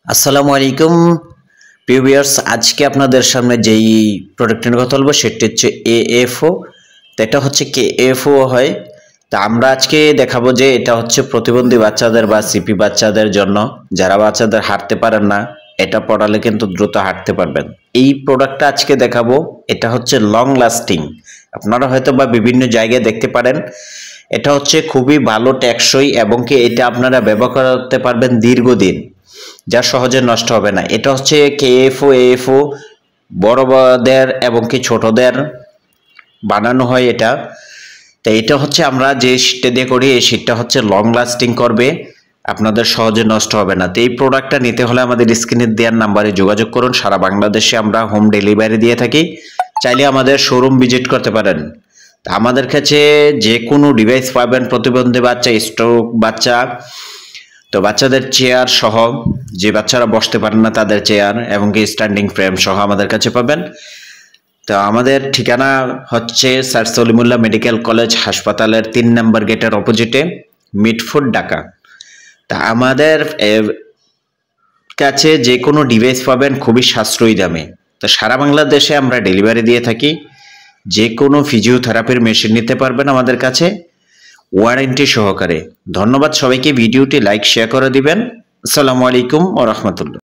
আসসালামু আলাইকুম প্রিয় ভিউয়ার্স, আজকে আপনাদের সামনে যেই প্রোডাক্টের কথা বলবো সেটি হচ্ছে এএফও। তো এটা হচ্ছে কেএফও হয়। তা আমরা আজকে দেখাবো যে এটা হচ্ছে প্রতিবন্ধী বাচ্চাদের বা সিপি বাচ্চাদের জন্য, যারা বাচ্চাদের হাঁটতে পারেন না, এটা পড়ালে কিন্তু দ্রুত হাঁটতে পারবেন। এই প্রোডাক্টটা আজকে দেখাবো। এটা হচ্ছে লং লাস্টিং, আপনারা হয়তো বা বিভিন্ন জায়গায় দেখতে পারেন। এটা হচ্ছে খুবই ভালো টেকসই এবং কি এটা আপনারা ব্যবহার করতে পারবেন দীর্ঘদিন, যা সহজে নষ্ট হবে না। এটা হচ্ছে কেএফও এএফও বড়দের এবং কি ছোটদের বানানো হয় এটা। তো এটা হচ্ছে আমরা যে শীটটা দিয়ে করি, এই শীটটা হচ্ছে লং লাস্টিং করবে, আপনাদের সহজে নষ্ট হবে না। তো এই প্রোডাক্টটা নিতে হলে আমাদের স্ক্রিনে দেওয়ার নাম্বারে যোগাযোগ করুন। সারা বাংলাদেশে আমরা হোম ডেলিভারি দিয়ে থাকি, চাইলে আমাদের শোরুম ভিজিট করতে পারেন। আমাদের কাছে যে কোনো ডিভাইস পাবেন, প্রতিবন্ধী বাচ্চা, স্ট্রোক বাচ্চা, তো বাচ্চাদের চেয়ার সহ, যে বাচ্চারা বসতে পারেন না তাদের চেয়ার এবং কি স্ট্যান্ডিং ফ্রেম সহ আমাদের কাছে পাবেন। তো আমাদের ঠিকানা হচ্ছে স্যার সলিমুল্লাহ মেডিকেল কলেজ হাসপাতালের 3 নম্বর গেটের অপোজিটে, মিটফুড, ঢাকা। তা আমাদের কাছে যে কোনো ডিভাইস পাবেন খুবই সাশ্রয়ী দামে। তো সারা বাংলাদেশে আমরা ডেলিভারি দিয়ে থাকি। যে কোনো ফিজিওথেরাপির মেশিন নিতে পারবেন আমাদের কাছে ওয়ারেন্টি সহকারে। ধন্যবাদ সবাইকে, ভিডিওটি লাইক শেয়ার করে দিবেন। আসসালামু আলাইকুম ওয়া রাহমাতুল্লাহ।